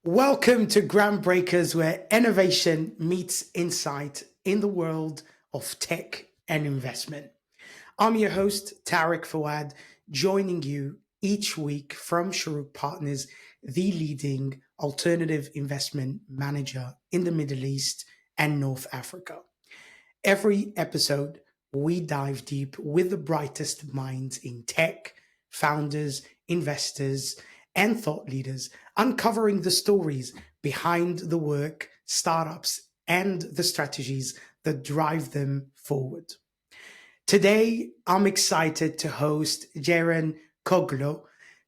Welcome to Groundbreakers, where innovation meets insight in the world of tech and investment. I'm your host, Tarek Fawad, joining you each week from Shorooq Partners, the leading alternative investment manager in the Middle East and North Africa. Every episode, we dive deep with the brightest minds in tech, founders, investors, and thought leaders, uncovering the stories behind the work, startups, and the strategies that drive them forward. Today, I'm excited to host Jeren Koglo,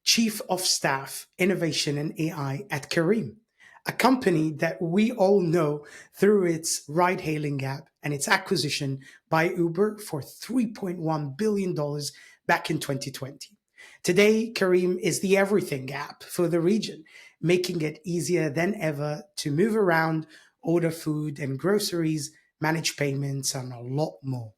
Chief of Staff, Innovation and AI at Careem, a company that we all know through its ride hailing app and its acquisition by Uber for $3.1 billion dollars back in 2020. Today, Careem is the everything app for the region, making it easier than ever to move around, order food and groceries, manage payments, and a lot more.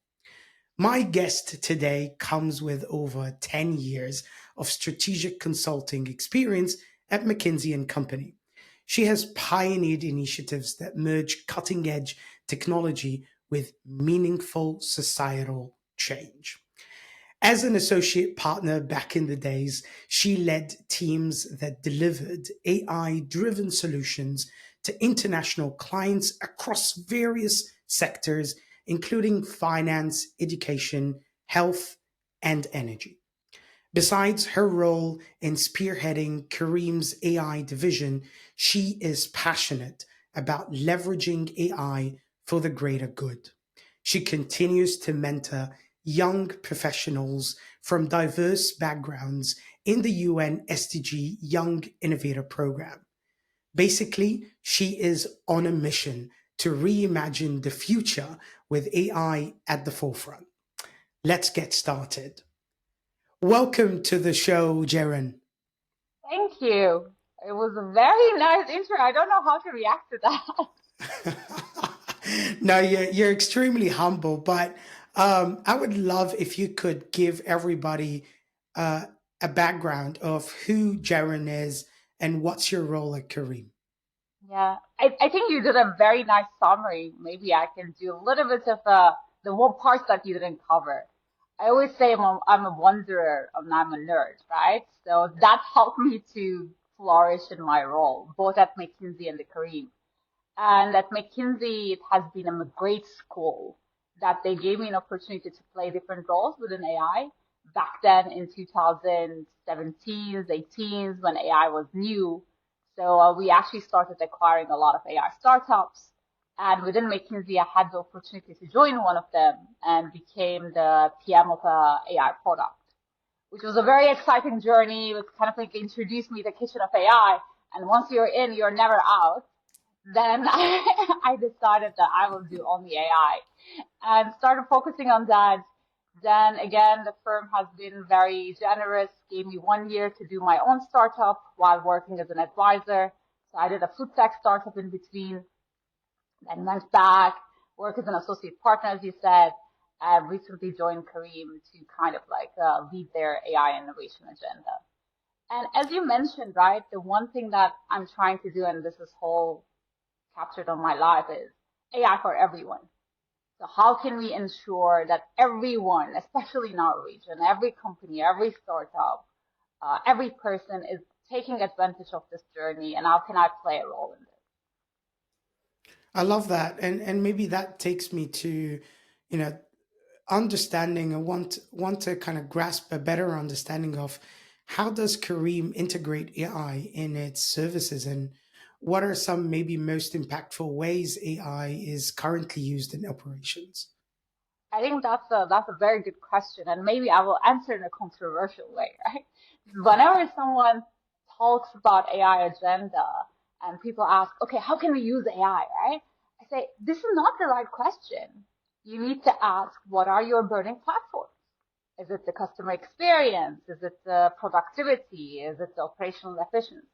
My guest today comes with over 10 years of strategic consulting experience at McKinsey and Company. She has pioneered initiatives that merge cutting-edge technology with meaningful societal change. As an associate partner back in the days, she led teams that delivered AI driven solutions to international clients across various sectors, including finance, education, health, and energy. Besides her role in spearheading Kareem's AI division, she is passionate about leveraging AI for the greater good. She continues to mentor young professionals from diverse backgrounds in the UN SDG Young Innovator Program. Basically, she is on a mission to reimagine the future with AI at the forefront. Let's get started. Welcome to the show, Jeren. Thank you. It was a very nice intro. I don't know how to react to that. No, you're extremely humble, but I would love if you could give everybody uh, a background of who Jeren is and what's your role at Kareem. Yeah, I think you did a very nice summary. Maybe I can do a little bit of the one parts that you didn't cover. I always say I'm a wanderer and I'm a nerd, right? So that helped me to flourish in my role, both at McKinsey and the Careem. And at McKinsey, it has been a great school that they gave me an opportunity to play different roles within AI. Back then in 2017, 18, when AI was new. So we actually started acquiring a lot of AI startups. And within McKinsey, I had the opportunity to join one of them and became the PM of a AI product, which was a very exciting journey. It was kind of like introduced me to the kitchen of AI. And once you're in, you're never out. Then I decided that I will do only AI and started focusing on that. Then again, the firm has been very generous, gave me 1 year to do my own startup while working as an advisor. So I did a food tech startup in between, then went back, work as an associate partner, as you said, and recently joined Careem to kind of like lead their AI innovation agenda. And as you mentioned, right, the one thing that I'm trying to do, and this is whole captured on my life, is AI for everyone. So how can we ensure that everyone, especially in our region, every company, every startup, every person is taking advantage of this journey, and how can I play a role in this? I love that, and maybe that takes me to, you know, understanding and want to kind of grasp a better understanding of how does Kareem integrate AI in its services, and what are some maybe most impactful ways AI is currently used in operations? I think that's a very good question, and maybe I will answer in a controversial way, right? Whenever someone talks about AI agenda and people ask, okay, how can we use AI, right? I say this is not the right question. You need to ask, what are your burning platforms? Is it the customer experience? Is it the productivity? Is it the operational efficiency?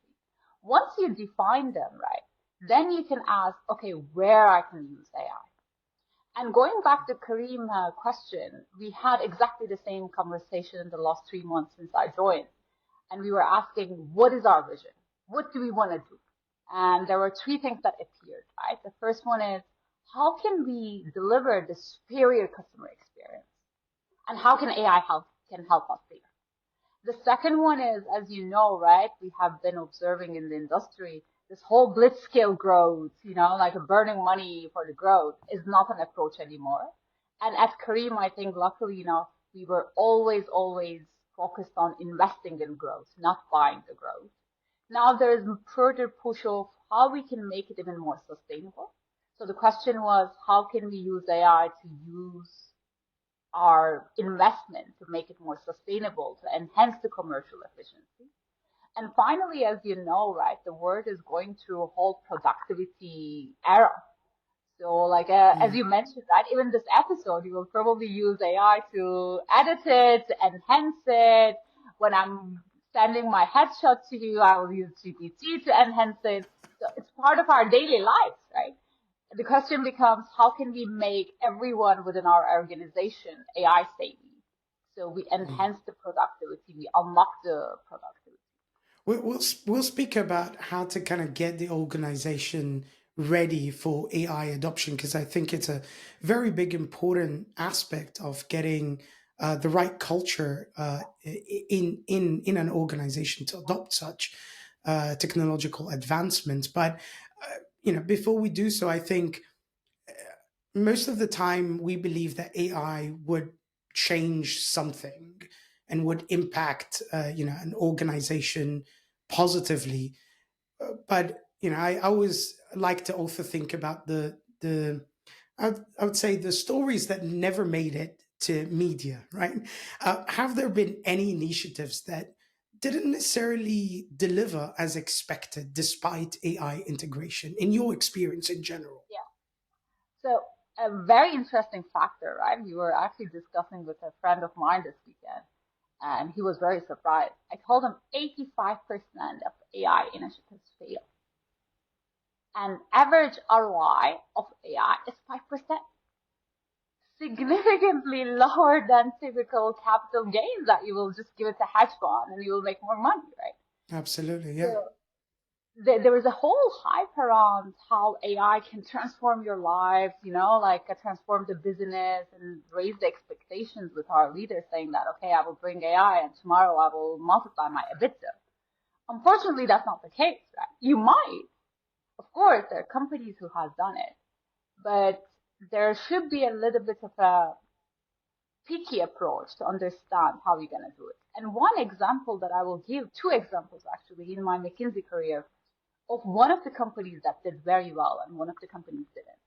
Once you define them, right, then you can ask, okay, where I can use AI. And going back to Kareem question, we had exactly the same conversation in the last 3 months since I joined. And we were asking, what is our vision? What do we want to do? And there were three things that appeared, right? The first one is, how can we deliver the superior customer experience? And how can AI can help us there? The second one is, as you know, right, we have been observing in the industry, this whole blitzscale growth, like burning money for the growth is not an approach anymore. And at Careem, I think luckily enough, we were always focused on investing in growth, not buying the growth. Now there is further push of how we can make it even more sustainable. So the question was, how can we use AI to use our investment to make it more sustainable, to enhance the commercial efficiency? And finally, as you know, right, the world is going through a whole productivity era. So like, as you mentioned, right, even this episode, you will probably use AI to edit it, to enhance it. When I'm sending my headshot to you, I will use GPT to enhance it. So it's part of our daily lives, right? The question becomes, how can we make everyone within our organization AI savvy? So we enhance the productivity, we unlock the productivity. We'll speak about how to kind of get the organization ready for AI adoption, because I think it's a very big important aspect of getting the right culture in an organization to adopt such technological advancements. But before we do so, I think most of the time we believe that AI would change something and would impact an organization positively. But I always like to also think about I would say the stories that never made it to media, right? Have there been any initiatives that didn't necessarily deliver as expected despite AI integration in your experience in general? Yeah. So a very interesting factor, right? We were actually discussing with a friend of mine this weekend, and he was very surprised. I told him 85% of AI initiatives fail. And average ROI of AI is 5%, significantly lower than typical capital gains that you will just give it to hedge fund and you will make more money, right? Absolutely, yeah. So there is a whole hype around how AI can transform your life, like transform the business and raise the expectations with our leaders saying that, okay, I will bring AI and tomorrow I will multiply my EBITDA. Unfortunately, that's not the case, right? You might. Of course, there are companies who have done it, but there should be a little bit of a picky approach to understand how you're going to do it. And one example that I will give, two examples actually, in my McKinsey career of one of the companies that did very well and one of the companies didn't.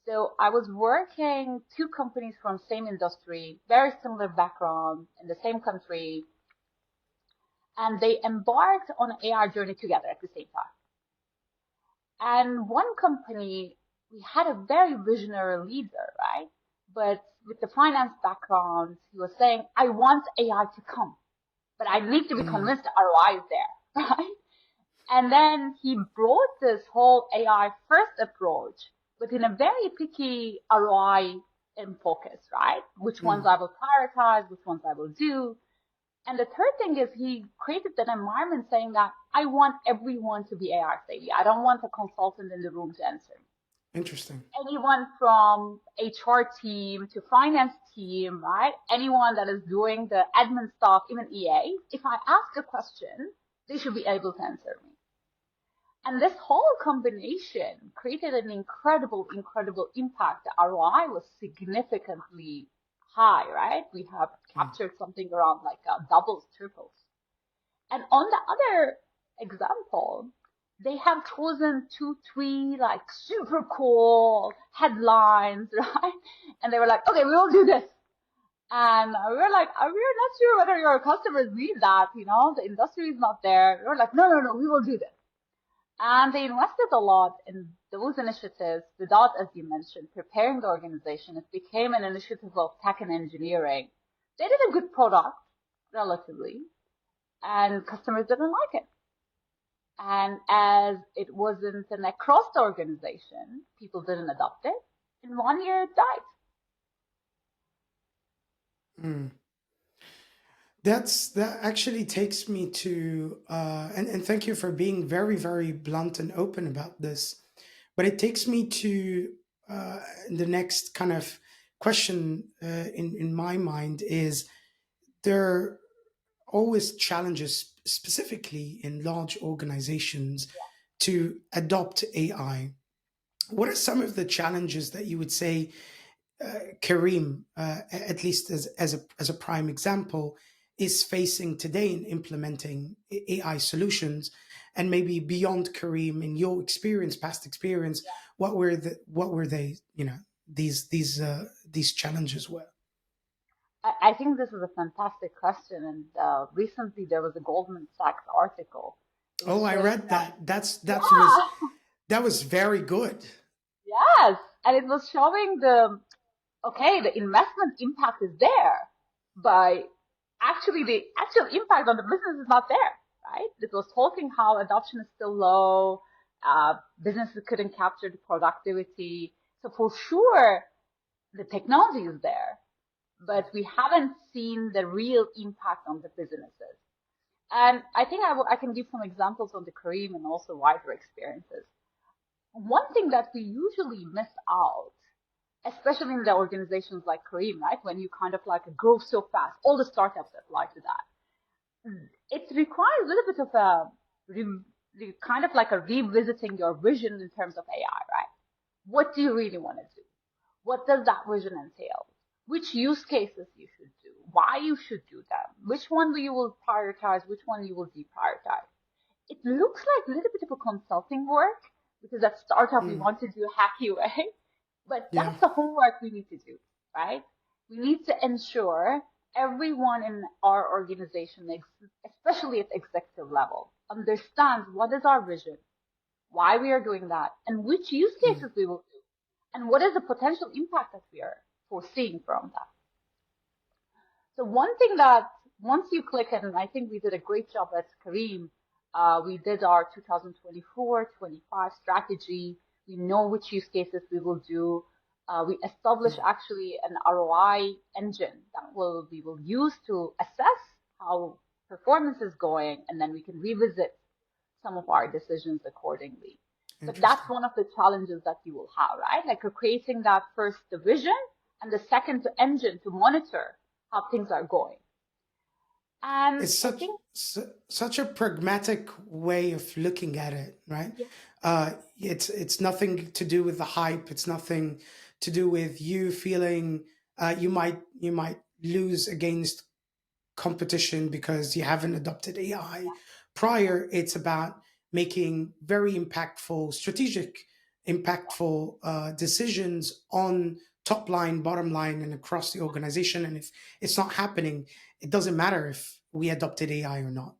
So I was working two companies from same industry, very similar background in the same country, and they embarked on an AI journey together at the same time. And one company, we had a very visionary leader, right? But with the finance background, he was saying, I want AI to come, but I need to be convinced the ROI is there, right? And then he brought this whole AI first approach, but in a very picky ROI in focus, right? Which ones I will prioritize, which ones I will do. And the third thing is he created an environment saying that I want everyone to be AI savvy. I don't want a consultant in the room to answer me. Interesting. Anyone from HR team to finance team, right? Anyone that is doing the admin stuff, even EA, if I ask a question, they should be able to answer me. And this whole combination created an incredible impact. The ROI was significantly high, right? We have captured something around like doubles, triples. And on the other example, they have chosen 2, 3 like super cool headlines, right? And they were like, okay, we will do this. And we were like, we're not sure whether your customers need that, the industry is not there. We were like, no, we will do this. And they invested a lot in those initiatives without, as you mentioned, preparing the organization. It became an initiative of tech and engineering. They did a good product, relatively, and customers didn't like it. And as it wasn't an across the organization, people didn't adopt it. In 1 year, it died. That actually takes me to and thank you for being very, very blunt and open about this. But it takes me to the next kind of question in my mind is there are always challenges, specifically in large organizations, to adopt AI. What are some of the challenges that you would say Careem, at least as a prime example, is facing today in implementing AI solutions, and maybe beyond Careem, in your experience, past experience, what were they? These challenges were. I think this is a fantastic question. And recently there was a Goldman Sachs article. It was Oh, I showing read that, that. yeah, That was very good. yes. And it was showing okay, the investment impact is there, but actually the actual impact on the business is not there, right? It was talking how adoption is still low, businesses couldn't capture the productivity. So for sure, the technology is there, but we haven't seen the real impact on the businesses. And I think I can give some examples on the Careem and also wider experiences. One thing that we usually miss out, especially in the organizations like Careem, right? When you kind of like grow so fast, all the startups apply to that. It requires a little bit of kind of like a revisiting your vision in terms of AI, right? What do you really want to do? What does that vision entail? Which use cases you should do? Why you should do them? Which one you will prioritize? Which one you will deprioritize? It looks like a little bit of a consulting work because at startup we Mm, want to do a hacky way, but yeah, that's the homework we need to do, right? We need to ensure everyone in our organization, especially at executive level, understands what is our vision, why we are doing that, and which use mm, cases we will do, and what is the potential impact that we are foreseeing from that. So one thing that once you click it, and I think we did a great job at Careem, we did our 2024-25 strategy. We know which use cases we will do. We established mm, actually an ROI engine that we will use to assess how performance is going, and then we can revisit some of our decisions accordingly. But that's interesting. one of the challenges that you will have, right? Like creating that first division and the second engine to monitor how things are going. And It's I think, such a pragmatic way of looking at it, right? yeah, It's nothing to do with the hype. It's nothing to do with you feeling you might lose against competition because you haven't adopted AI prior. It's about making very impactful, strategic, impactful decisions on top line, bottom line, and across the organization. And if it's not happening, it doesn't matter if we adopted AI or not.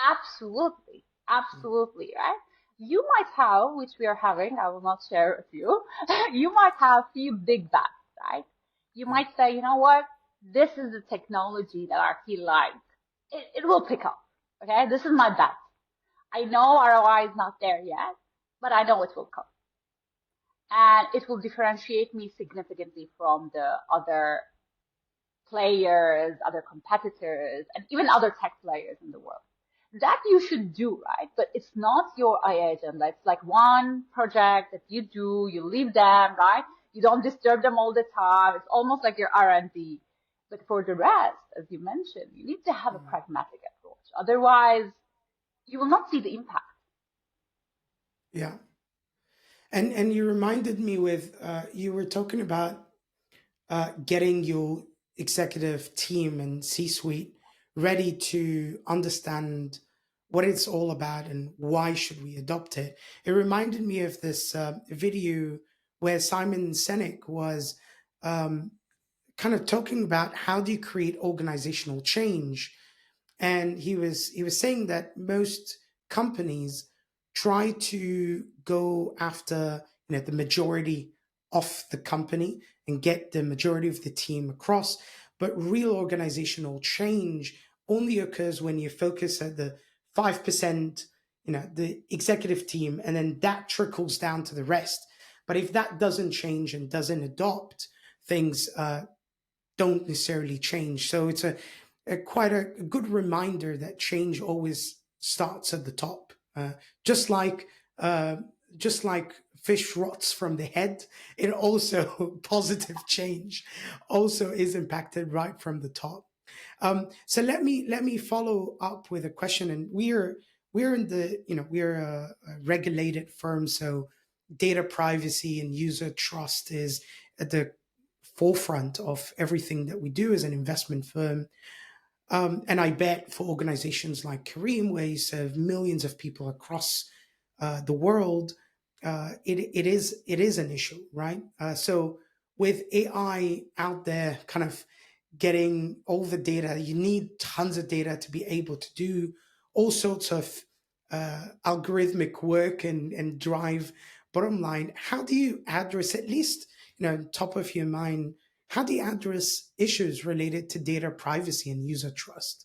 absolutely, absolutely, right? You might have, which we are having, I will not share with you, you might have few big bets, right? You Mm, might say, you know what? This is the technology that I feel like it will pick up. Okay, this is my bet. I know ROI is not there yet, but I know it will come. And it will differentiate me significantly from the other players, other competitors, and even other tech players in the world. That you should do, right? But it's not your AI agenda. It's like one project that you do, you leave them, right? You don't disturb them all the time. It's almost like your R&D. But for the rest, as you mentioned, you need to have a mm. pragmatic approach. Otherwise, you will not see the impact. Yeah, and you reminded me with you were talking about getting your executive team and C-suite ready to understand what it's all about and why should we adopt it. It reminded me of this video where Simon Sinek was um, kind of talking about how do you create organizational change, and he was saying that most companies try to go after the majority of the company and get the majority of the team across, but real organizational change only occurs when you focus at the 5%, the executive team, and then that trickles down to the rest. But if that doesn't change and doesn't adopt, things don't necessarily change. So quite a good reminder that change always starts at the top. Just like uh, just like fish rots from the head, it also positive change also is impacted right from the top. So let me follow up with a question, and we're in the we're a regulated firm, so data privacy and user trust is at the forefront of everything that we do as an investment firm. And I bet for organizations like Careem, where you serve millions of people across the world, it is an issue, right? So with AI out there, kind of getting all the data, you need tons of data to be able to do all sorts of algorithmic work and drive bottom line. How do you address, at least top of your mind, how do you address issues related to data privacy and user trust?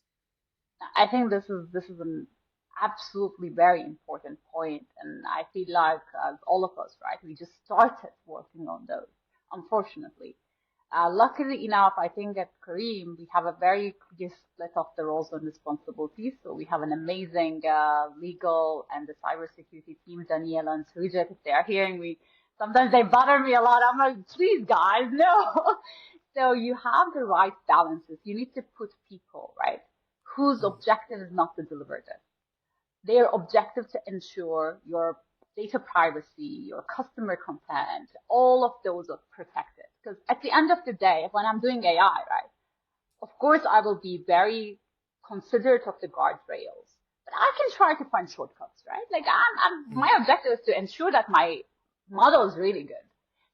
I think this is an absolutely very important point, and I feel like all of us, right? We just started working on those, unfortunately. Luckily enough, I think at Careem we have a very clear split of the roles and responsibilities. So we have an amazing legal and the cybersecurity team, Daniela and Sujit. If they are hearing me, sometimes they bother me a lot. I'm like, please, guys, no. So you have the right balances. You need to put people, right, whose objective is not to deliver this. Their objective to ensure your data privacy, your customer consent, all of those are protected. Because at the end of the day, when I'm doing AI, right, of course I will be very considerate of the guardrails, but I can try to find shortcuts, right? Like my objective is to ensure that my model is really good.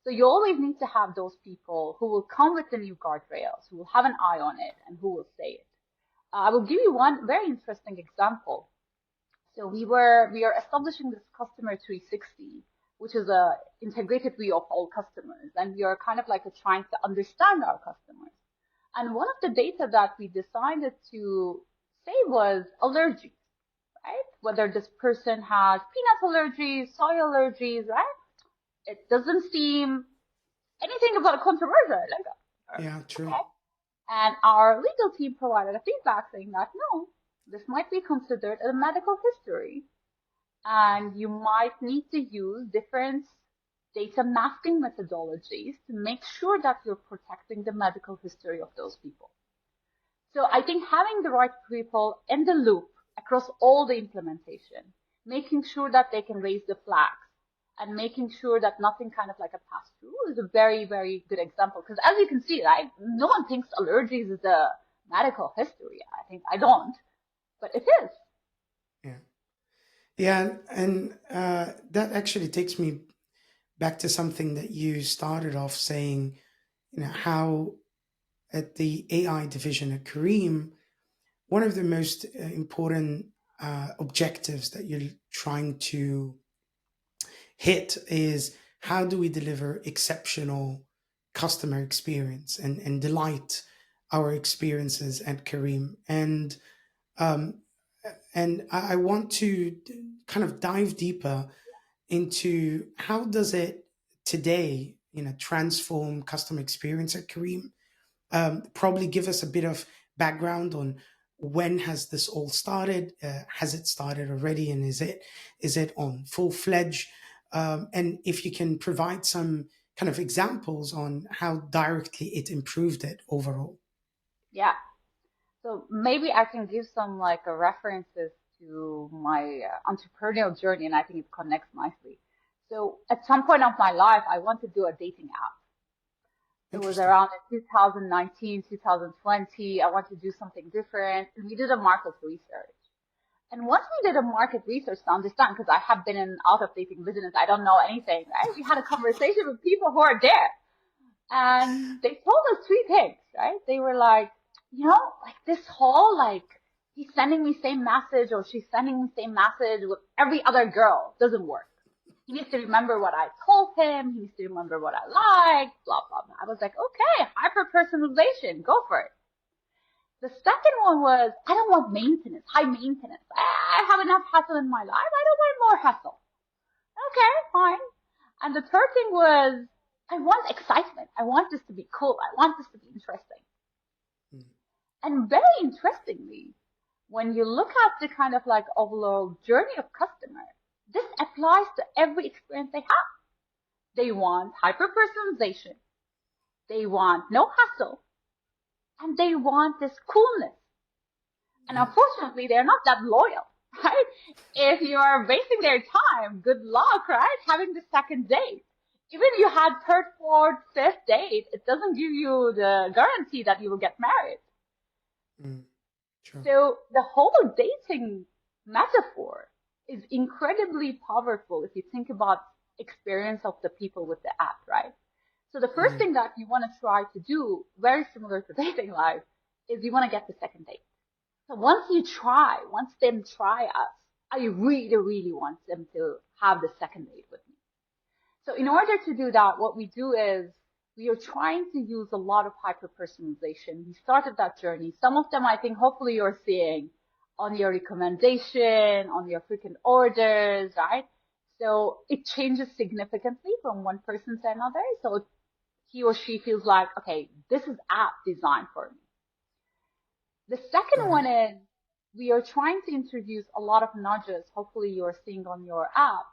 So you always need to have those people who will come with the new guardrails, who will have an eye on it, and who will say it. I will give you one very interesting example. So we are establishing this customer 360, which is a integrated view of all customers, and we are kind of like trying to understand our customers. And one of the data that we decided to say was allergies, right? Whether this person has peanut allergies, soy allergies, right? It doesn't seem anything about controversial, like Yeah, true. okay. And our legal team provided a feedback saying that no, this might be considered a medical history, and you might need to use different data masking methodologies to make sure that you're protecting the medical history of those people. So I think having the right people in the loop across all the implementation, making sure that they can raise the flags and making sure that nothing kind of like a pass through is a very, very good example. Because as you can see, right, no one thinks allergies is a medical history. I think I don't, but it is. Yeah. Yeah, and that actually takes me back to something that you started off saying, how at the AI division at Kareem, one of the most important objectives that you're trying to hit is how do we deliver exceptional customer experience and delight our experiences at Kareem. Um, and I want to kind of dive deeper into how does it today, transform customer experience at Kareem. Probably give us a bit of background on when has this all started? Has it started already, and is it on full fledged? And if you can provide some kind of examples on how directly it improved it overall. Yeah. So maybe I can give some like references to my entrepreneurial journey, and I think it connects nicely. So at some point of my life, I want to do a dating app. It was Interesting. around in 2019, 2020. I want to do something different, and we did a market research. And once we did a market research to understand, because I have been in out of dating business, I don't know anything, right? We had a conversation with people who are there, and they told us three things, right? They were like, like this whole like he's sending me same message or she's sending me same message with every other girl doesn't work. He needs to remember what I told him. He needs to remember what I like, blah, blah, blah. I was like, okay, hyper-personalization, go for it. The second one was, I don't want maintenance, high maintenance. I have enough hassle in my life. I don't want more hassle. Okay, fine. And the third thing was, I want excitement. I want this to be cool. I want this to be interesting. Mm. And very interestingly, when you look at the kind of like overall journey of customer, this applies to every experience they have. They want hyper personalization. They want no hassle, and they want this coolness. And Yeah. unfortunately, they're not that loyal, right? If you are wasting their time, good luck, right? Having the second date. Even if you had third, fourth, fifth date, it doesn't give you the guarantee that you will get married. Mm, sure. So the whole dating metaphor is incredibly powerful if you think about experience of the people with the app, right? So the first Mm, thing that you want to try to do, very similar to dating life, is you want to get the second date. So once them try us, I really, really want them to have the second date with me. So in order to do that, what we do is we are trying to use a lot of hyper personalization. We started that journey. Some of them I think hopefully you're seeing on your recommendation, on your frequent orders, right? So it changes significantly from one person to another. So he or she feels like, okay, this is app designed for me. The second got it. one is we are trying to introduce a lot of nudges, hopefully you're seeing on your app,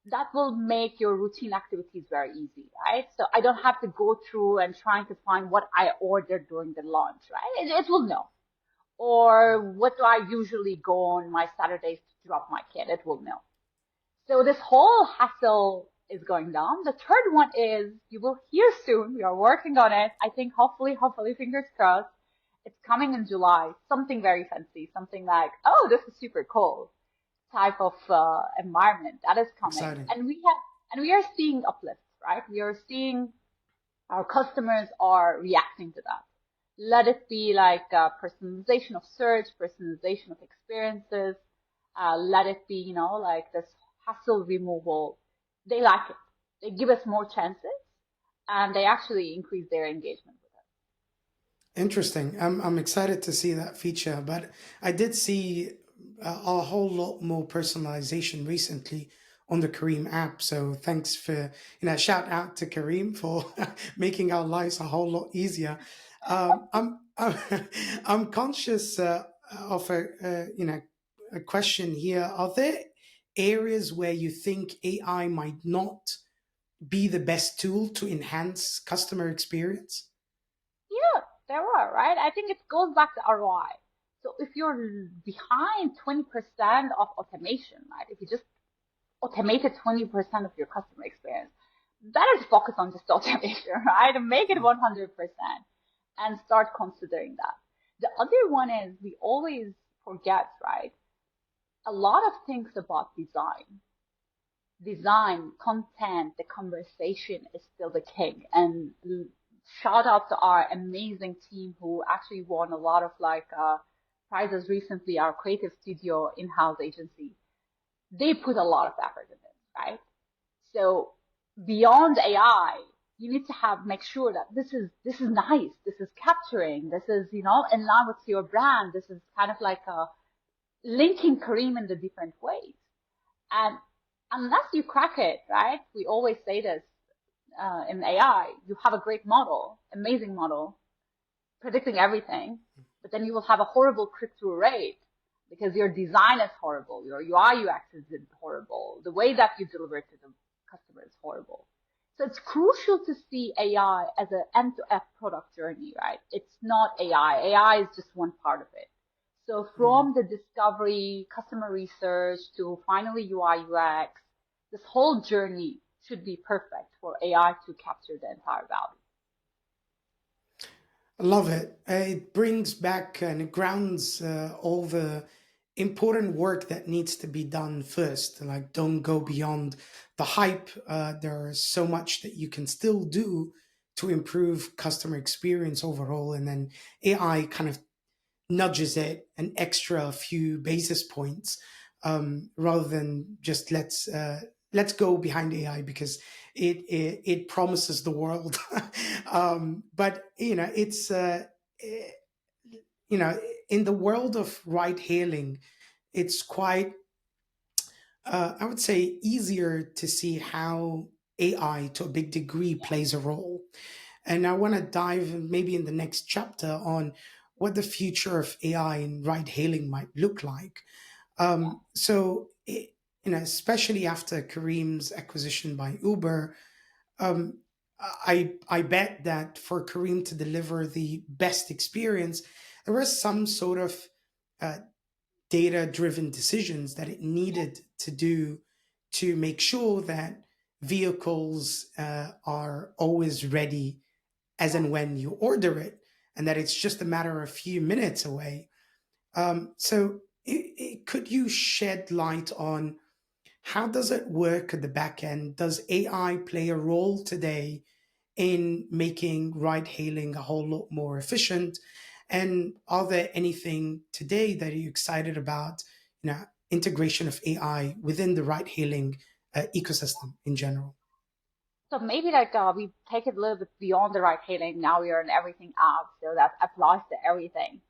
that will make your routine activities very easy, right? So I don't have to go through and trying to find what I ordered during the lunch, right? It will know. Or what do I usually go on my Saturdays to drop my kid? It will know. So this whole hassle is going down. The third one is you will hear soon. We are working on it. I think hopefully, fingers crossed. It's coming in July. Something very fancy. Something like, oh, this is super cool type of environment that is coming. Exciting. And we are seeing uplifts, right? We are seeing our customers are reacting to that. Let it be like personalization of search, personalization of experiences. Let it be, like this hassle removal. They like it. They give us more chances and they actually increase their engagement with us. Interesting. I'm excited to see that feature, but I did see a whole lot more personalization recently on the Careem app. So thanks for, shout out to Careem for making our lives a whole lot easier. I'm I'm conscious of a question here. Are there areas where you think AI might not be the best tool to enhance customer experience? Yeah, there are, right? I think it goes back to ROI. So if you're behind 20% of automation, right? If you just automated 20% of your customer experience, better focus on just automation, right? And make it 100% and start considering that. The other one is we always forget, right? A lot of things about design, content, the conversation is still the king. And shout out to our amazing team who actually won a lot of prizes recently, our creative studio in-house agency. They put a lot of effort in it, right? So beyond AI, you need to make sure that this is nice, this is capturing, this is, in line with your brand, this is kind of like linking Careem in the different ways. And unless you crack it, right? We always say this in AI, you have a great model, amazing model, predicting everything, but then you will have a horrible click-through rate because your design is horrible, your UI UX is horrible, the way that you deliver it to the customer is horrible. So it's crucial to see AI as an end-to-end product journey, right? It's not AI. AI is just one part of it. So Mm. from the discovery, customer research to finally UI UX, this whole journey should be perfect for AI to capture the entire value. I love it. It brings back and it grounds all the important work that needs to be done first. Like, don't go beyond the hype. There's so much that you can still do to improve customer experience overall. And then AI kind of nudges it an extra few basis points rather than just let's go behind AI because it promises the world. But it's in the world of ride hailing, it's quite I would say easier to see how AI to a big degree plays a role. And I want to dive maybe in the next chapter on what the future of AI in ride hailing might look like. Especially after Careem's acquisition by Uber, um, I bet that for Careem to deliver the best experience, there was some sort of uh, data driven decisions that it needed to do to make sure that vehicles are always ready as and when you order it, and that it's just a matter of a few minutes away. Could you shed light on how does it work at the back end? Does AI play a role today in making ride hailing a whole lot more efficient? And are there anything today that you're excited about, integration of AI within the ride hailing ecosystem in general? So maybe like we take it a little bit beyond the ride hailing. Now we are in everything app, so that applies to everything.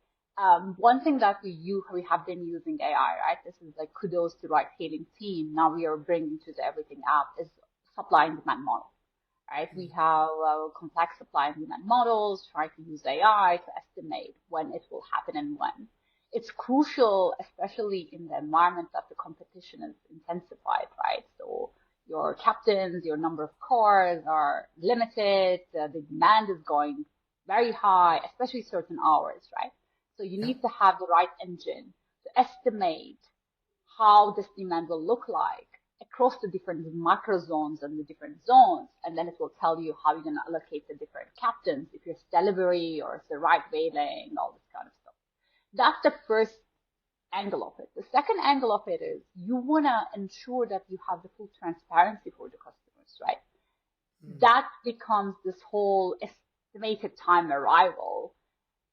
One thing that we have been using AI, right? This is like kudos to ride hailing team. Now we are bringing to the everything app is supply and demand model, right? We have complex supply and demand models, trying to use AI to estimate when it will happen and when. It's crucial, especially in the environment that the competition is intensified, right? So your captains, your number of cars are limited, the demand is going very high, especially certain hours, right? So you Yeah. need to have the right engine to estimate how this demand will look like across the different macro zones and the different zones. And then it will tell you how you're going to allocate the different captains, if it's delivery or it's the right waylaying, all this kind of stuff. That's the first angle of it. The second angle of it is you want to ensure that you have the full transparency for the customers, right? That becomes this whole estimated time arrival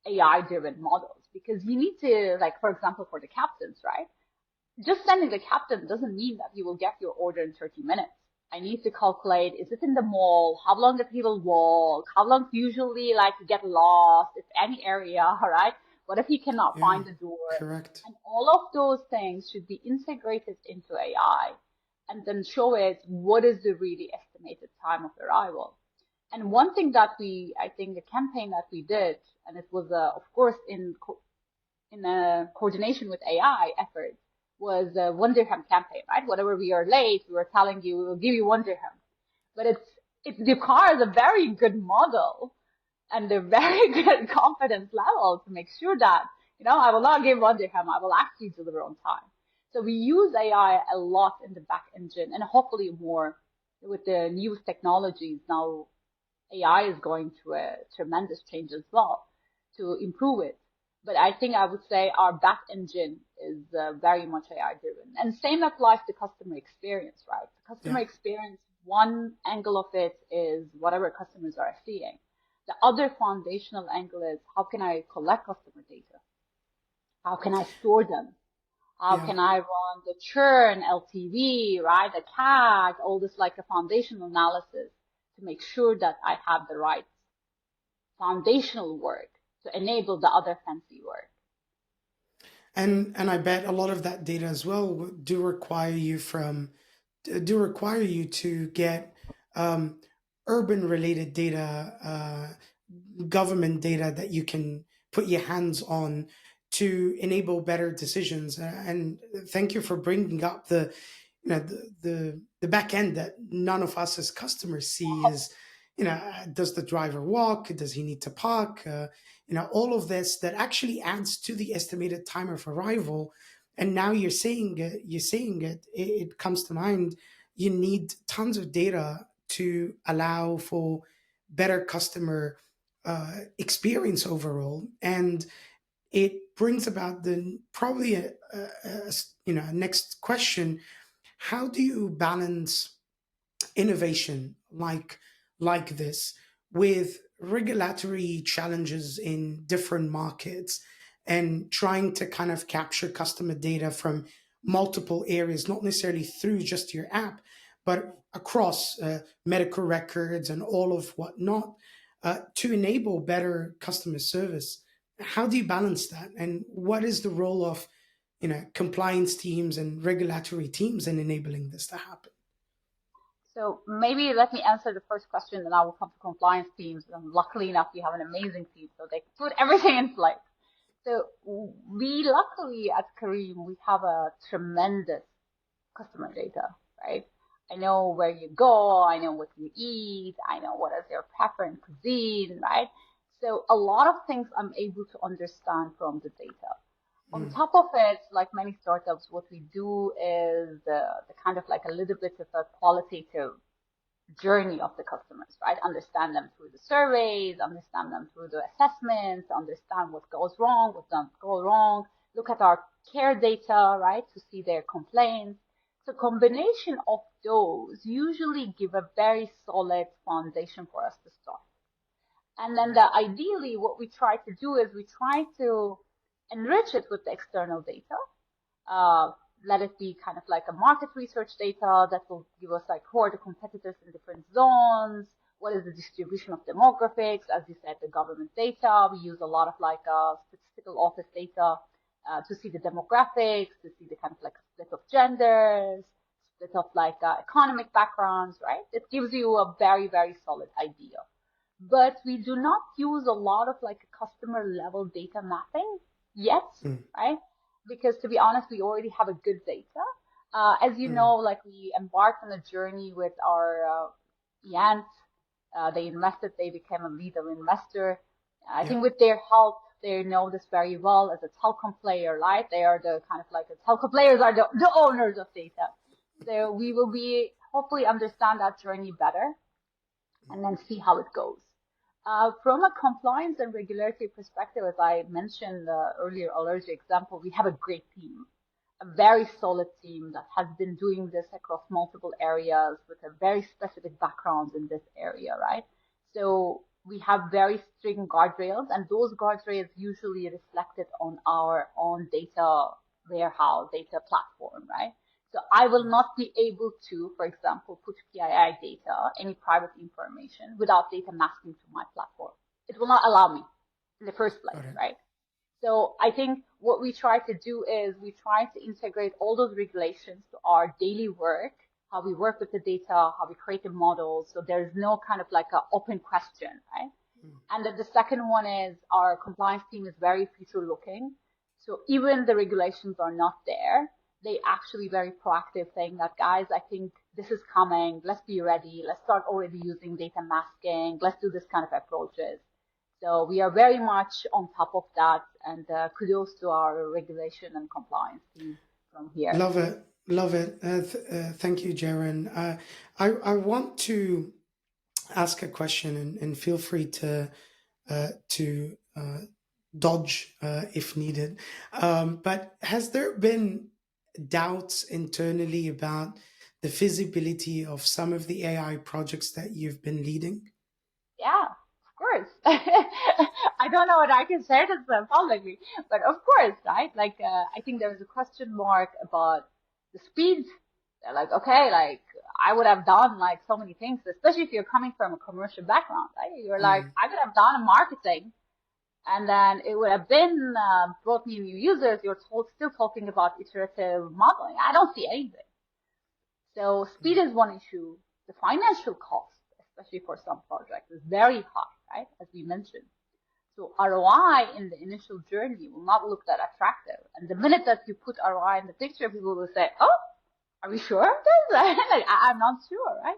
AI driven models because you need to, like, for example, for the captains, right? Just sending the captain doesn't mean that you will get your order in 30 minutes. I need to calculate, is it in the mall? How long do people walk? How long usually like you get lost, if any area, right? What if you cannot Yeah. find the door? Correct. And all of those things should be integrated into AI and then show it what is the really estimated time of arrival. And one thing that I think the campaign that we did, and it was, of course, in a coordination with AI efforts, was a 1 dirham campaign, right? Whenever we are late, we were telling you we will give you 1 dirham. But it requires a very good model and a very good confidence level to make sure that, I will not give 1 dirham, I will actually deliver on time. So we use AI a lot in the back engine and hopefully more with the newest technologies. Now AI is going through a tremendous change as well to improve it. But I think I would say our back engine is very much AI driven. And same applies to customer experience, right? The Yeah. customer experience, one angle of it is whatever customers are seeing. The other foundational angle is how can I collect customer data? How can I store them? How Yeah. can I run the churn, LTV, right? The CAC, all this like a foundational analysis to make sure that I have the right foundational work to enable the other fancy work. And I bet a lot of that data as well do require you to get um, urban related data, government data that you can put your hands on to enable better decisions. And thank you for bringing up the back end that none of us as customers see is, does the driver walk? Does he need to park? All of this that actually adds to the estimated time of arrival. And now it comes to mind. You need tons of data to allow for better customer experience overall, and it brings about the probably a next question: how do you balance innovation like this with regulatory challenges in different markets and trying to kind of capture customer data from multiple areas, not necessarily through just your app, but across medical records and all of whatnot, to enable better customer service? How do you balance that, and what is the role of compliance teams and regulatory teams in enabling this to happen? So maybe let me answer the first question, then I will come to compliance teams. And luckily enough, we have an amazing team, so they put everything in place. So we luckily at Careem, we have a tremendous customer data, right? I know where you go, I know what you eat, I know what is your preference cuisine, right? So a lot of things I'm able to understand from the data. On top of it, like many startups, what we do is the kind of like a little bit of a qualitative journey of the customers, right? Understand them through the surveys, understand them through the assessments, understand what goes wrong, what doesn't go wrong, look at our care data, right, to see their complaints. So combination of those usually give a very solid foundation for us to start. And then ideally what we try to do is we try to enrich it with the external data. Let it be kind of like a market research data that will give us like who are the competitors in different zones, what is the distribution of demographics, as you said, the government data. We use a lot of like statistical office data to see the demographics, to see the kind of like split of genders, split of like economic backgrounds, right? It gives you a very, very solid idea. But we do not use a lot of like customer level data mapping yet, right? Because to be honest, we already have a good data. As you know, like we embarked on a journey with our aunt. They invested, they became a leader investor. I think with their help, they know this very well as a telecom player, right? They are the kind of like the telecom players are the owners of data. So we will be hopefully understand that journey better and then see how it goes. From a compliance and regulatory perspective, as I mentioned earlier, allergy example, we have a great team, a very solid team that has been doing this across multiple areas with a very specific background in this area, right? So we have very strict guardrails, and those guardrails usually reflected on our own data warehouse, data platform, right? So I will not be able to, for example, put PII data, any private information, without data masking to my platform. It will not allow me in the first place, right? So I think what we try to do is we try to integrate all those regulations to our daily work, how we work with the data, how we create the models. So there's no kind of like an open question, right? And then the second one is our compliance team is very future looking. So even the regulations are not there, they actually very proactive saying that, guys, I think this is coming. Let's be ready. Let's start already using data masking. Let's do this kind of approaches. So we are very much on top of that, and kudos to our regulation and compliance team from here. Love it. Love it. Thank you, Jeren. I want to ask a question, and feel free to dodge if needed. But has there been doubts internally about the feasibility of some of the AI projects that you've been leading? Yeah, of course. I don't know what I can say this publicly, but of course, right? Like, I think there was a question mark about the speed. They're like, okay, like I would have done like so many things, especially if you're coming from a commercial background, right? You're like, I could have done marketing, and then it would have been brought me new users. You're still talking about iterative modeling. I don't see anything. So speed is one issue. The financial cost, especially for some projects, is very high, right? As we mentioned. So ROI in the initial journey will not look that attractive. And the minute that you put ROI in the picture, people will say, oh, are we sure of this? Like, I'm not sure, right?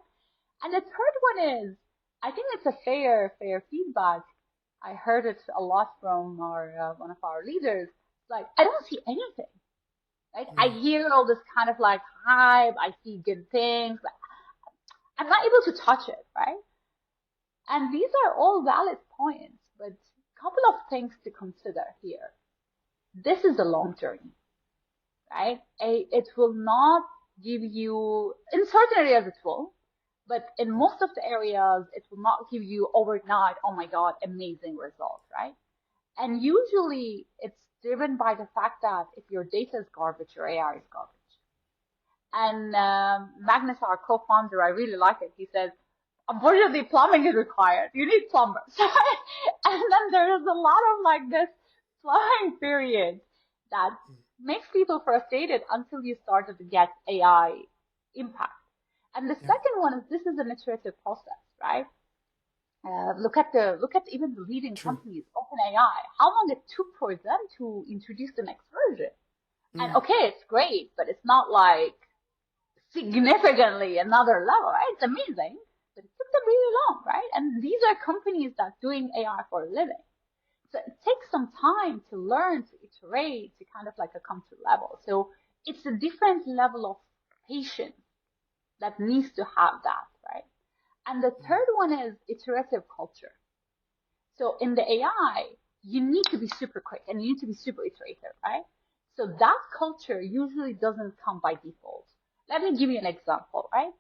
And the third one is, I think it's a fair feedback. I heard it a lot from our one of our leaders. Like, I don't see anything. Right? I hear all this kind of like hype. I see good things. But I'm not able to touch it, right? And these are all valid points, but a couple of things to consider here. This is a long journey, right? It will not give you, in certain areas it will, but in most of the areas, it will not give you overnight, oh my God, amazing results, right? And usually it's driven by the fact that if your data is garbage, your AI is garbage. And Magnus, our co-founder, I really like it. He says, unfortunately, plumbing is required. You need plumbers. And then there is a lot of like this plumbing period that makes people frustrated until you started to get AI impact. And the second one is this is an iterative process, right? Look at even the leading True. companies, OpenAI. How long it took for them to introduce the next version? And Mm. okay, it's great, but it's not like significantly another level, right? It's amazing, but it took them really long, right? And these are companies that doing AI for a living. So it takes some time to learn, to iterate, to kind of like a come to level. So it's a different level of patience that needs to have that, right? And the third one is iterative culture. So in the AI, you need to be super quick and you need to be super iterative, right? So that culture usually doesn't come by default. Let me give you an example, right?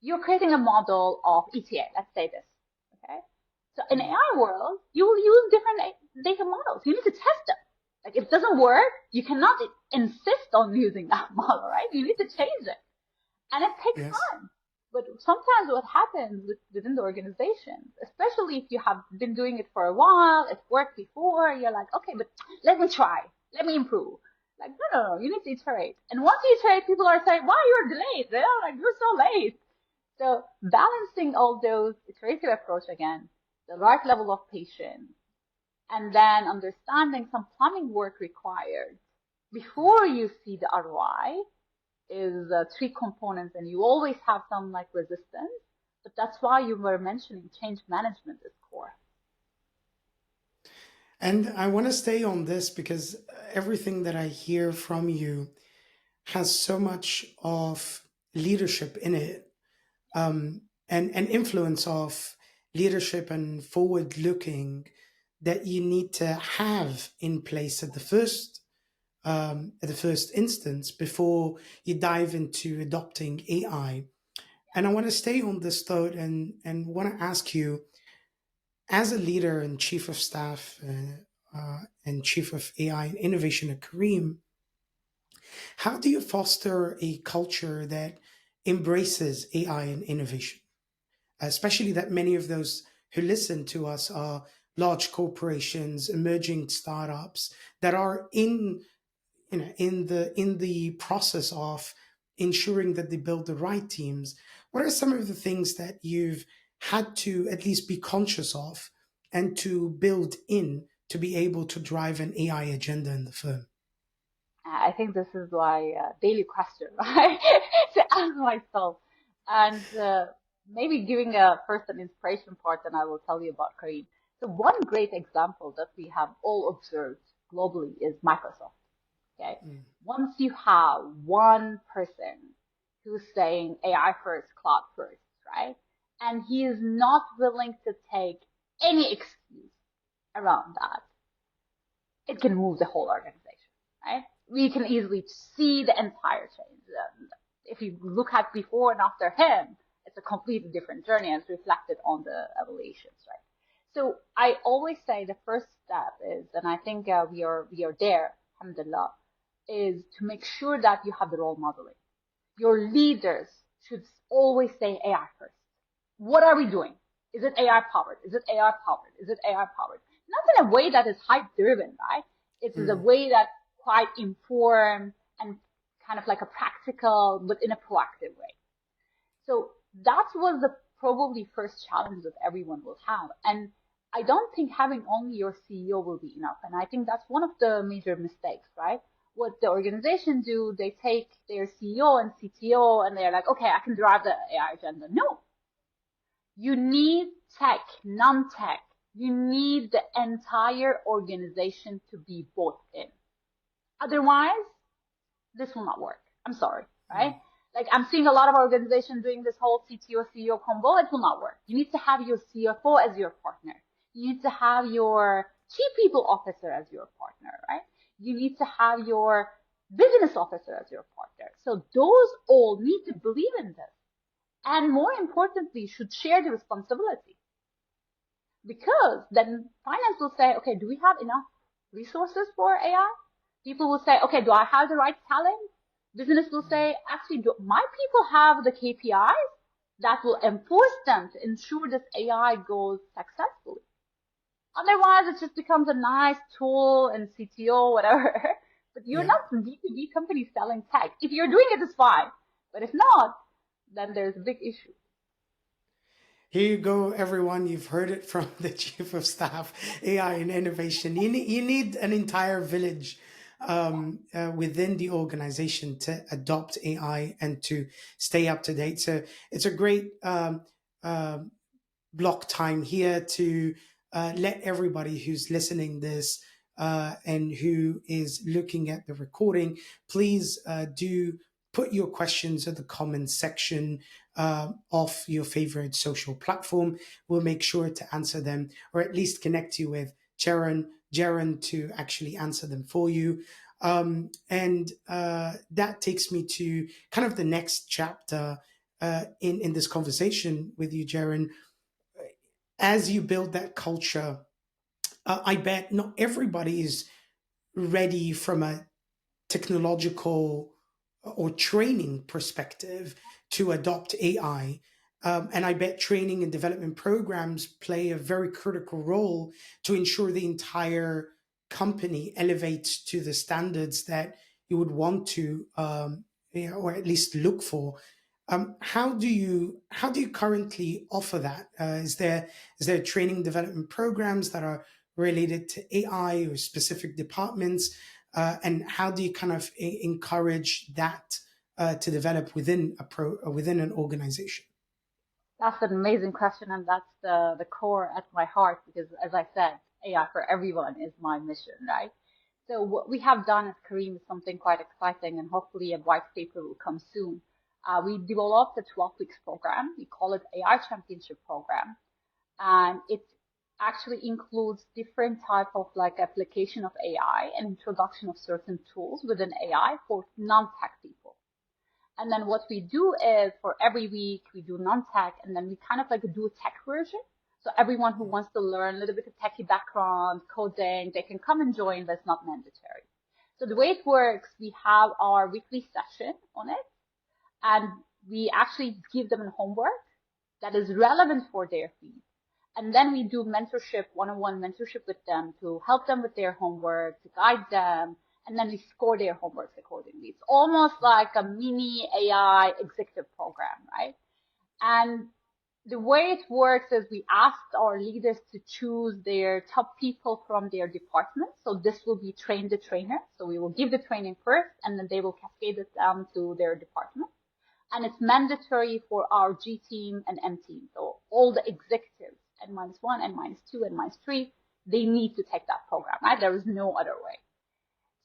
You're creating a model of ETA, let's say this, okay? So in Mm. AI world, you will use different data models. You need to test them. Like if it doesn't work, you cannot insist on using that model, right? You need to change it. And it takes Yes. time. But sometimes what happens within the organization, especially if you have been doing it for a while, it's worked before, you're like, okay, but let me try, let me improve. Like, no, you need to iterate. And once you iterate, people are saying, why you're delayed? They're like, you're so late. So balancing all those iterative approach again, the right level of patience, and then understanding some plumbing work required before you see the ROI is three components, and you always have some like resistance. But that's why you were mentioning change management is core. And I want to stay on this because everything that I hear from you has so much of leadership in it, and influence of leadership and forward looking that you need to have in place at the first instance before you dive into adopting AI. And I want to stay on this thought and want to ask you, as a leader and chief of staff and chief of AI and innovation at Careem, how do you foster a culture that embraces AI and innovation? Especially that many of those who listen to us are large corporations, emerging startups that are in the process of ensuring that they build the right teams. What are some of the things that you've had to at least be conscious of and to build in to be able to drive an AI agenda in the firm? I think this is my daily question, right? To ask myself, and maybe giving a first an inspiration part, then I will tell you about Kareem. So one great example that we have all observed globally is Microsoft. Okay, Mm. once you have one person who's saying AI first, cloud first, right? And he is not willing to take any excuse around that, it can move the whole organization, right? We can easily see the entire change. If you look at before and after him, it's a completely different journey as reflected on the evaluations, right? So I always say the first step is, and I think we are there, alhamdulillah, is to make sure that you have the role modeling. Your leaders should always say AI first. What are we doing? Is it AI powered? Is it AI powered? Is it AI powered? Not in a way that is hype driven, right? It's a Mm. way that quite informed and kind of like a practical, but in a proactive way. So that was the probably first challenge that everyone will have. And I don't think having only your CEO will be enough. And I think that's one of the major mistakes, right? What the organization do, they take their CEO and CTO and they're like, okay, I can drive the AI agenda. No, you need tech, non-tech. You need the entire organization to be both in. Otherwise, this will not work. I'm sorry, right? Like I'm seeing a lot of organizations doing this whole CTO CEO combo. It will not work. You need to have your CFO as your partner. You need to have your chief people officer as your partner, right? You need to have your business officer as your partner. So those all need to believe in this. And more importantly, should share the responsibility. Because then finance will say, okay, do we have enough resources for AI? People will say, okay, do I have the right talent? Business will say, actually, do my people have the KPIs that will enforce them to ensure this AI goes successfully? Otherwise, it just becomes a nice tool and CTO, whatever. But you're Yeah. not a B2B company selling tech. If you're doing it, it's fine. But if not, then there's a big issue. Here you go, everyone. You've heard it from the chief of staff, AI and innovation. You need an entire village within the organization to adopt AI and to stay up to date. So it's a great uh, block time here to let everybody who's listening this and who is looking at the recording, please do put your questions in the comments section of your favorite social platform. We'll make sure to answer them, or at least connect you with Jeren to actually answer them for you. And that takes me to kind of the next chapter in this conversation with you, Jeren. As you build that culture, I bet not everybody is ready from a technological or training perspective to adopt AI. And I bet training and development programs play a very critical role to ensure the entire company elevates to the standards that you would want to, or at least look for. How do you currently offer that? Is there training development programs that are related to AI or specific departments? And how do you kind of encourage that to develop within an organization? That's an amazing question, and that's the core at my heart because, as I said, AI for everyone is my mission, right? So what we have done at Careem is something quite exciting, and hopefully a white paper will come soon. We developed a 12 weeks program. We call it AI Championship Program, and it actually includes different type of like application of AI and introduction of certain tools within AI for non-tech people. And then what we do is for every week we do non-tech and then we kind of like do a tech version. So everyone who wants to learn a little bit of techie background, coding, they can come and join, but it's not mandatory. So the way it works, we have our weekly session on it and we actually give them a homework that is relevant for their field. And then we do mentorship, one-on-one mentorship with them to help them with their homework, to guide them, and then we score their homeworks accordingly. It's almost like a mini AI executive program, right? And the way it works is we asked our leaders to choose their top people from their department. So this will be train the trainer. So we will give the training first, and then they will cascade it down to their department. And it's mandatory for our G team and M team. So all the executives, N-1, N-2, N-3, they need to take that program, right? There is no other way.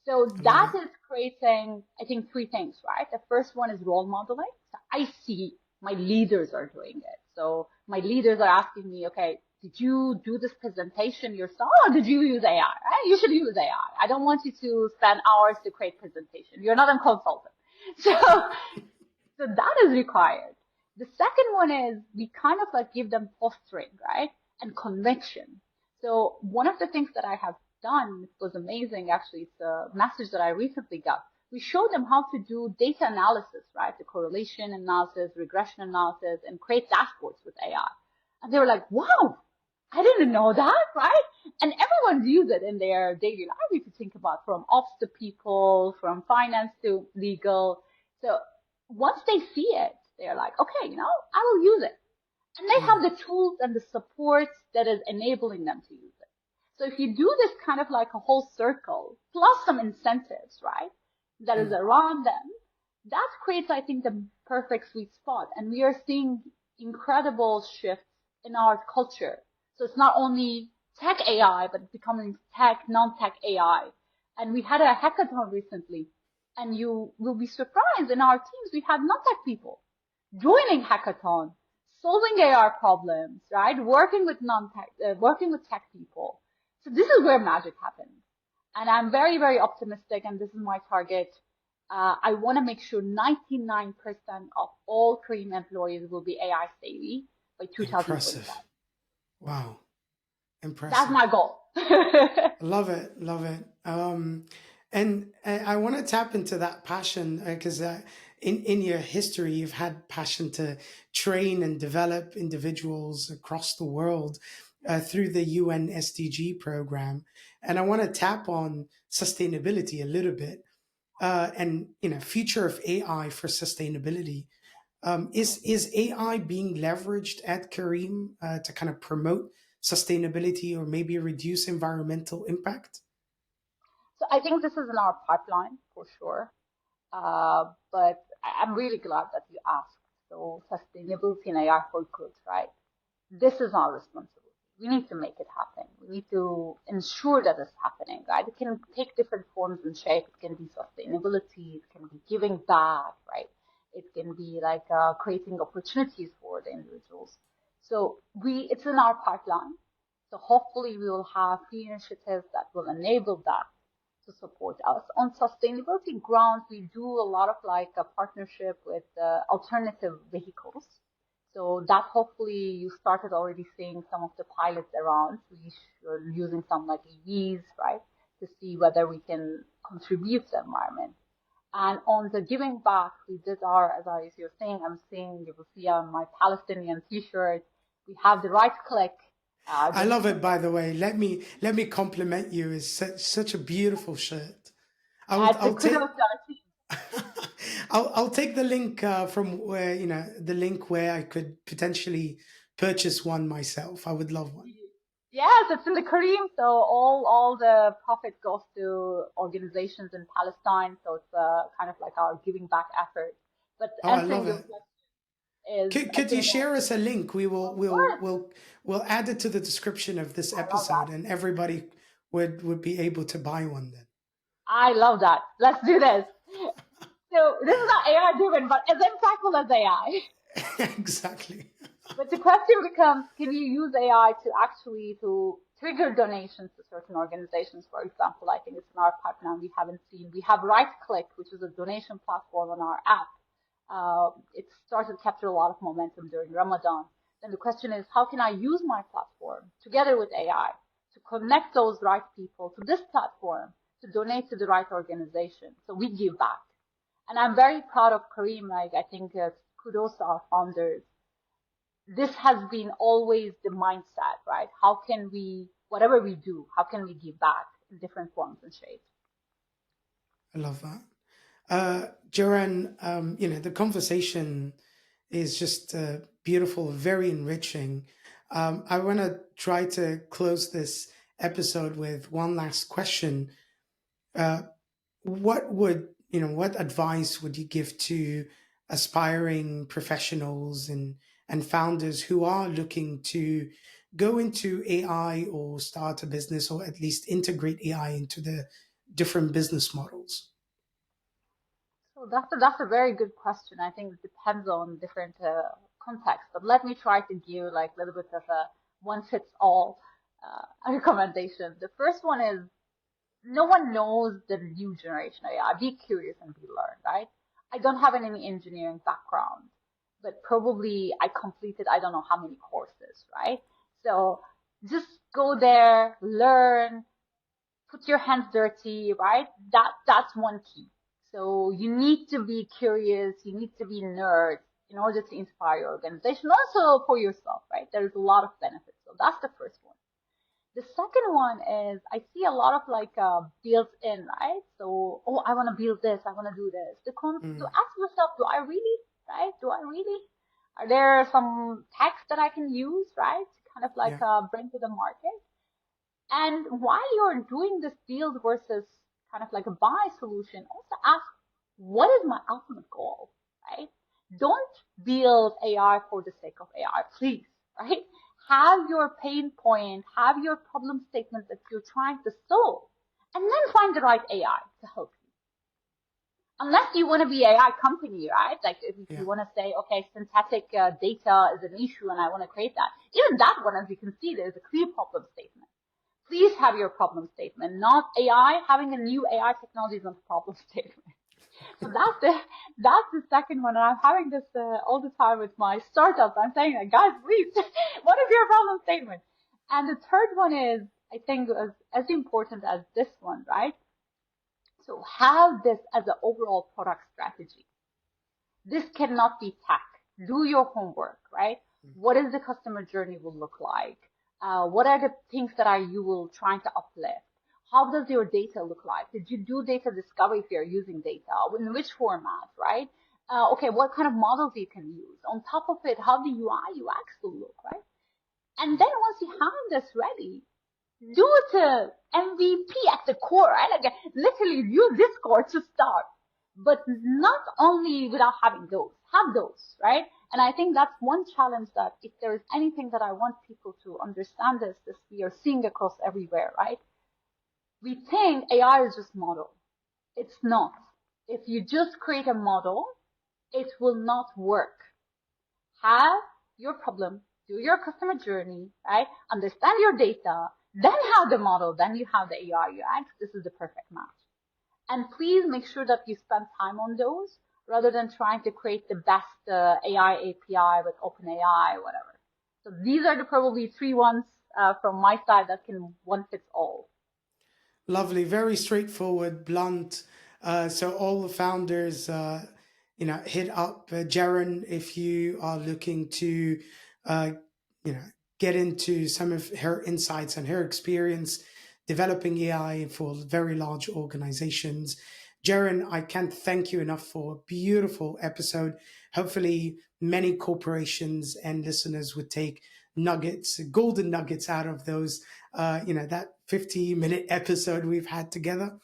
So I love that it. is creating, I think, three things, right? The first one is role modeling. So I see my leaders are doing it. So my leaders are asking me, okay, did you do this presentation yourself or did you use AI? Right? You should use AI. I don't want you to spend hours to create presentation. You're not a consultant. So, so that is required. The second one is we kind of like give them posturing, right? And conviction. So one of the things that I have done, it was amazing actually, it's a message that I recently got. We showed them how to do data analysis, right? The correlation analysis, regression analysis, and create dashboards with AI. And they were like, wow, I didn't know that, right? And everyone uses it in their daily life. If you think about from ops to people, from finance to legal. So once they see it, they're like, okay, I will use it. And they have Mm, the tools and the support that is enabling them to use it. So if you do this kind of like a whole circle, plus some incentives, right, that is mm. around them, that creates, I think, the perfect sweet spot. And we are seeing incredible shifts in our culture. So it's not only tech AI, but it's becoming tech, non-tech AI. And we had a hackathon recently, and you will be surprised in our teams, we had non-tech people joining hackathon, solving AR problems, right? Working with non-tech, working with tech people. So this is where magic happens. And I'm very, very optimistic, and this is my target. I want to make sure 99% of all Careem employees will be AI savvy by 2025. Impressive. Wow. That's Impressive. my goal. Love it. Love it. And I want to tap into that passion because in your history, you've had passion to train and develop individuals across the world through the UN SDG program. And I want to tap on sustainability a little bit and future of AI for sustainability. Is AI being leveraged at Careem to kind of promote sustainability or maybe reduce environmental impact? So I think this is in our pipeline for sure. But I'm really glad that you asked. So sustainability and AI for good, right? This is our responsibility. We need to make it happen. We need to ensure that it's happening, right? It can take different forms and shape. It can be sustainability. It can be giving back, right? It can be like creating opportunities for the individuals. So it's in our pipeline. So hopefully we will have few initiatives that will enable that to support us. On sustainability grounds, we do a lot of like a partnership with alternative vehicles. So that hopefully you started already seeing some of the pilots around. We're using some like EVs, right, to see whether we can contribute to the environment. And on the giving back, we did as you're saying, you will see on my Palestinian t-shirt, we have the right click. I love it, by the way. Let me compliment you. It's such a beautiful shirt. I'll It's a I'll kudos to take our team. I'll take the link from where the link where I could potentially purchase one myself. I would love one. Yes, it's in the Careem, so all the profit goes to organizations in Palestine. So it's kind of like our giving back effort. But Oh, I answering love your it. question is, I Could you think, share us a link? We will of course, we'll add it to the description of this I love that. episode, and everybody would be able to buy one then. I love that. Let's do this. So this is not AI driven, but as impactful as AI. Exactly. But the question becomes, can you use AI to actually to trigger donations to certain organizations? For example, I think it's in our pipeline. We haven't seen. We have Right Click, which is a donation platform on our app. It started to capture a lot of momentum during Ramadan. Then the question is, how can I use my platform together with AI to connect those right people to this platform to donate to the right organization? So we give back. And I'm very proud of Careem. Like, I think kudos to our founders. This has been always the mindset, right? How can we, whatever we do, how can we give back in different forms and shapes? I love that. Jeren, the conversation is just beautiful, very enriching. I want to try to close this episode with one last question. Uh, what advice would you give to aspiring professionals and founders who are looking to go into AI or start a business or at least integrate AI into the different business models? So that's a very good question. I think it depends on different contexts, but let me try to give like a little bit of a one fits all recommendation. The first one is no one knows the new generation AI. Be curious and be learn, right? I don't have any engineering background, but probably I completed I don't know how many courses, right? So just go there, learn, put your hands dirty, right? That's one key. So you need to be curious, you need to be nerd in order to inspire your organization, also for yourself, right? There's a lot of benefits. So that's the first one. The second one is I see a lot of like built in, right? So, oh, I want to build this, I want to do this. To Mm, ask yourself, do I really, right? Do I really? Are there some text that I can use, right? To kind of like yeah, bring to the market. And while you're doing this build versus kind of like a buy solution, also ask, what is my ultimate goal, right? Don't build AI for the sake of AI, please, right? Have your pain point, have your problem statement that you're trying to solve, and then find the right AI to help you. Unless you want to be AI company, right? Like if yeah, you want to say, okay, synthetic data is an issue and I want to create that. Even that one, as you can see, there's a clear problem statement. Please have your problem statement, not AI. Having a new AI technology is not a problem statement. So that's the second one. And I'm having this all the time with my startups. I'm saying, like, guys, please, what is your problem statement? And the third one is, I think, as important as this one, right? So have this as an overall product strategy. This cannot be tech. Do your homework, right? What is the customer journey will look like? What are the things that are you will trying to uplift? How does your data look like? Did you do data discovery if you're using data? In which format, right? Okay, what kind of models you can use. On top of it, how the UI, UX will look, right? And then once you have this ready, do the MVP at the core, right? Like literally use Discord to start. But not only without having those, have those, right? And I think that's one challenge that if there is anything that I want people to understand this we are seeing across everywhere, right? We think AI is just model. It's not. If you just create a model, it will not work. Have your problem, do your customer journey, right? Understand your data, then have the model, then you have the AI UX. This is the perfect match. And please make sure that you spend time on those rather than trying to create the best AI API with OpenAI, whatever. So these are the probably three ones from my side that can one fits all. Lovely, very straightforward, blunt. So all the founders, hit up Jeren if you are looking to, uh, you know, get into some of her insights and her experience developing AI for very large organizations. Jeren, I can't thank you enough for a beautiful episode. Hopefully, many corporations and listeners would take nuggets, golden nuggets out of those, that 50-minute episode we've had together.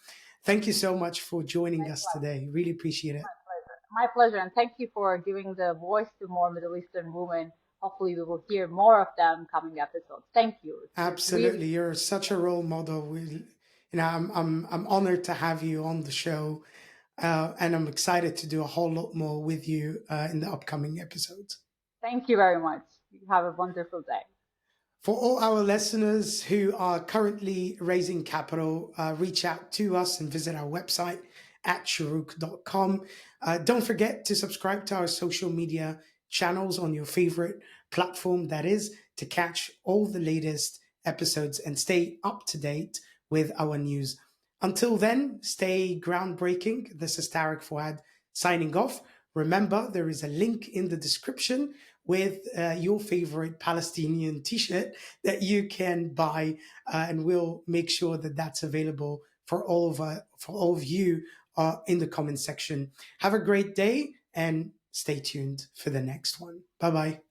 Thank you so much for joining us today. Really appreciate it. My pleasure. And thank you for giving the voice to more Middle Eastern women. Hopefully we will hear more of them coming episodes. Thank you. It's really Absolutely, you're such a role model. I'm honored to have you on the show, and I'm excited to do a whole lot more with you in the upcoming episodes. thank you very much. You have a wonderful day. For all our listeners who are currently raising capital, reach out to us and visit our website at shorooq.com. Don't forget to subscribe to our social media channels on your favorite platform, that is, to catch all the latest episodes and stay up to date with our news. Until then, stay groundbreaking. This is Tarek Fouad signing off. Remember, there is a link in the description with your favorite Palestinian t-shirt that you can buy, and we'll make sure that that's available for all of you in the comment section. Have a great day and stay tuned for the next one. Bye bye.